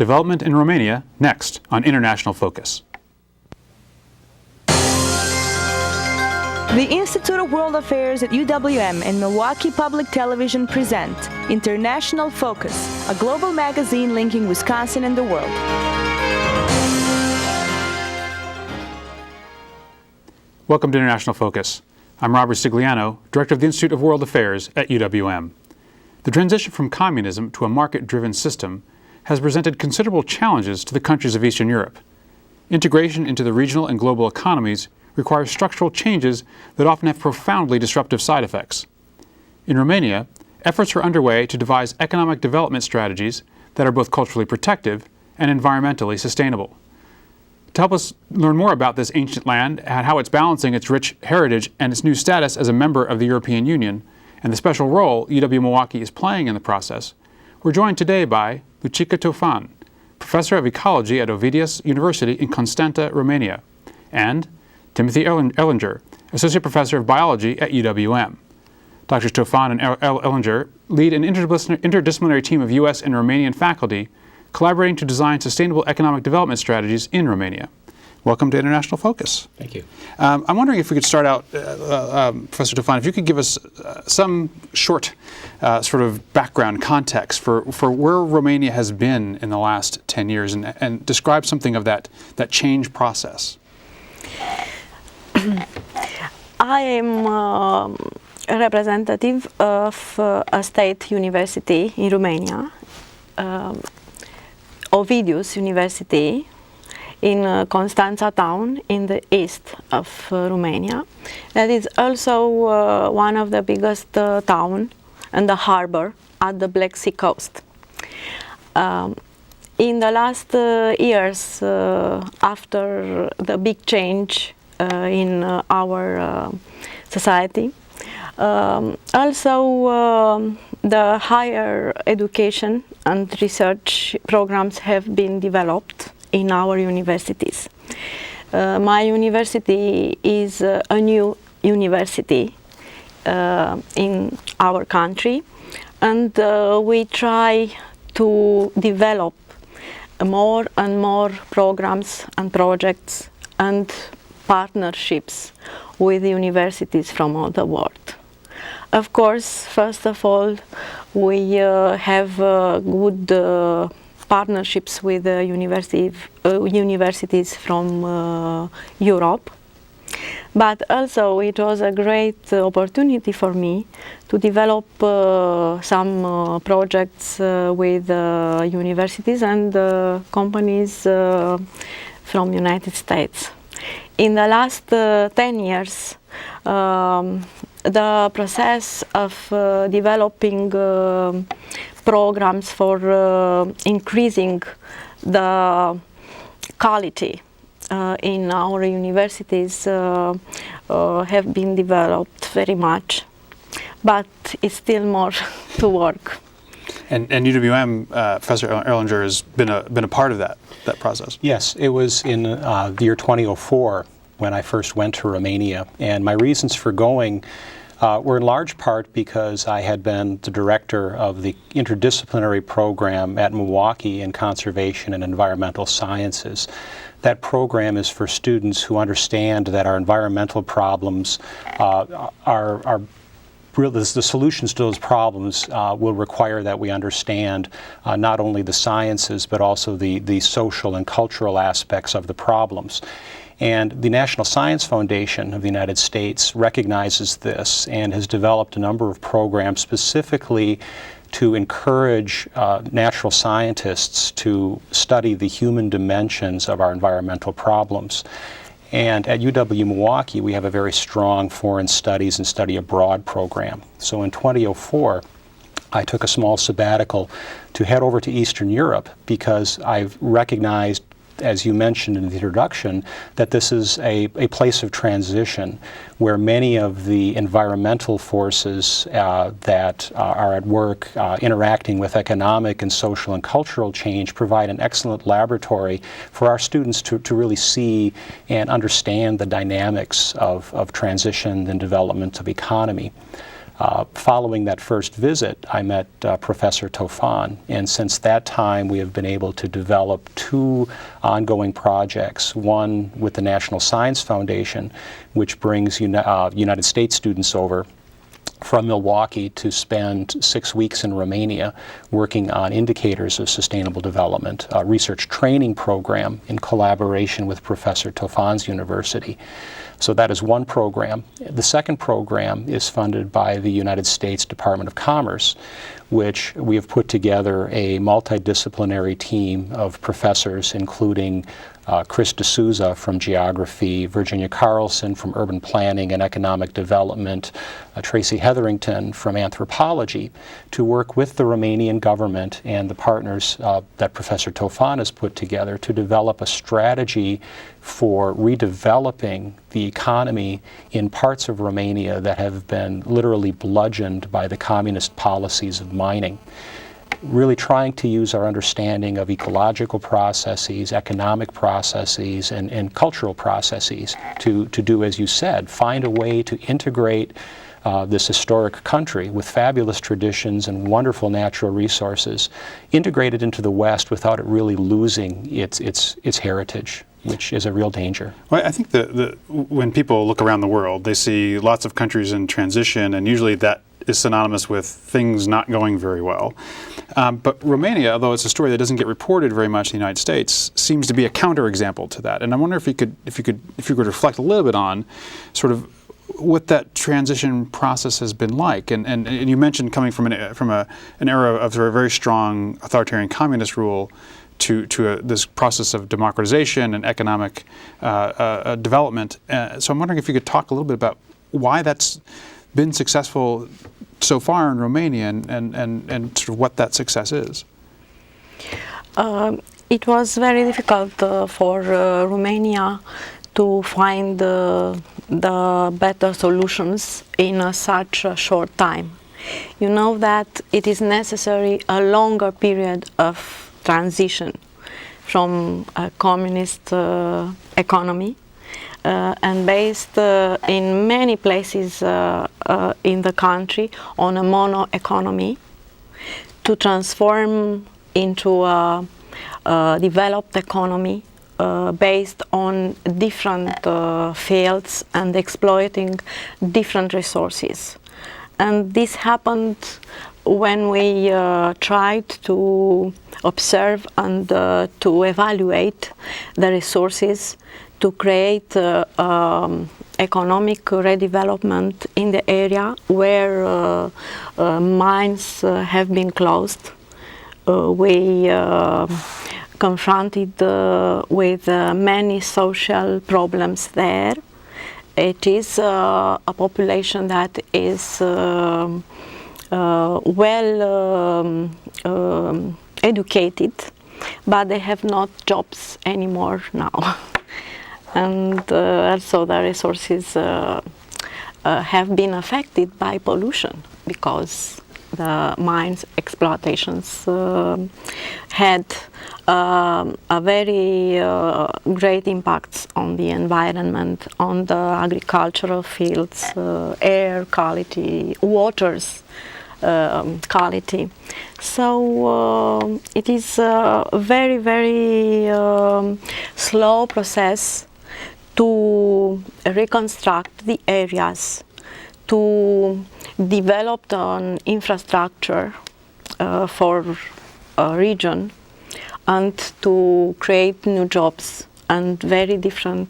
Development in Romania, next on International Focus. The Institute of World Affairs at UWM and Milwaukee Public Television present International Focus, a global magazine linking Wisconsin and the world. Welcome to International Focus. I'm Robert Sigliano, Director of the Institute of World Affairs at UWM. The transition from communism to a market-driven system has presented considerable challenges to the countries of Eastern Europe. Integration into the regional and global economies requires structural changes that often have profoundly disruptive side effects. In Romania, efforts are underway to devise economic development strategies that are both culturally protective and environmentally sustainable. To help us learn more about this ancient land and how it's balancing its rich heritage and its new status as a member of the European Union, and the special role UW-Milwaukee is playing in the process, we're joined today by Lucica Tofan, Professor of Ecology at Ovidius University in Constanta, Romania, and Timothy Ellinger, Associate Professor of Biology at UWM. Drs. Tofan and Ellinger lead an interdisciplinary team of U.S. and Romanian faculty collaborating to design sustainable economic development strategies in Romania. Welcome to International Focus. Thank you. I'm wondering if we could start out, Professor Tofan, if you could give us some short sort of background context for where Romania has been in the last 10 years and describe something of that change process. I am a representative of a state university in Romania, Ovidius University in Constanța town in the east of Romania. That is also one of the biggest town and the harbor at the Black Sea coast. In the last years, after the big change in our society, also the higher education and research programs have been developed in our universities. My university is a new university in our country, and we try to develop more and more programs and projects and partnerships with universities from all the world. Of course, first of all, we have good partnerships with universities from Europe, but also it was a great opportunity for me to develop some projects with universities and companies from United States. In the last 10 years, the process of developing programs for increasing the quality in our universities have been developed very much, but it's still more to work. And UWM, Professor Erlinger, has been a part of that process. Yes, it was in the year 2004 when I first went to Romania, and my reasons for going were in large part because I had been the director of the interdisciplinary program at Milwaukee in conservation and environmental sciences. That program is for students who understand that our environmental problems are the solutions to those problems will require that we understand not only the sciences but also the social and cultural aspects of the problems. And the National Science Foundation of the United States recognizes this and has developed a number of programs specifically to encourage natural scientists to study the human dimensions of our environmental problems. And at UW-Milwaukee, we have a very strong foreign studies and study abroad program. So in 2004, I took a small sabbatical to head over to Eastern Europe because I've recognized, as you mentioned in the introduction, that this is a place of transition where many of the environmental forces that are at work interacting with economic and social and cultural change provide an excellent laboratory for our students to really see and understand the dynamics of transition and development of economy. Following that first visit, I met Professor Tofan, and since that time we have been able to develop 2 ongoing projects, one with the National Science Foundation, which brings United States students over from Milwaukee to spend 6 weeks in Romania working on indicators of sustainable development, a research training program in collaboration with Professor Tofan's university. So that is one program. The second program is funded by the United States Department of Commerce, which we have put together a multidisciplinary team of professors, including Chris D'Souza from geography, Virginia Carlson from urban planning and economic development, Tracy Hetherington from anthropology, to work with the Romanian government and the partners that Professor Tofan has put together to develop a strategy for redeveloping the economy in parts of Romania that have been literally bludgeoned by the communist policies of mining. Really trying to use our understanding of ecological processes, economic processes, and cultural processes to do, as you said, find a way to integrate this historic country with fabulous traditions and wonderful natural resources, integrate it into the West without it really losing its heritage, which is a real danger. Well, I think that when people look around the world, they see lots of countries in transition, and usually that is synonymous with things not going very well. But Romania, although it's a story that doesn't get reported very much in the United States, seems to be a counterexample to that. And I wonder if you could reflect a little bit on sort of what that transition process has been like. And you mentioned coming from an era of sort of very strong authoritarian communist rule to this process of democratization and economic development. So I'm wondering if you could talk a little bit about why that's been successful so far in Romania and sort of what that success is. It was very difficult for Romania to find the better solutions in such a short time. You know that it is necessary a longer period of transition from a communist economy and based in many places in the country on a mono economy to transform into a developed economy based on different fields and exploiting different resources. And this happened when we tried to observe and to evaluate the resources to create economic redevelopment in the area where mines have been closed. We confronted with many social problems there. It is a population that is well educated, but they have not jobs anymore now. And also the resources have been affected by pollution because the mines exploitations had a very great impacts on the environment, on the agricultural fields, air quality, waters quality. So it is a very, very slow process to reconstruct the areas, to develop an infrastructure for a region, and to create new jobs and very different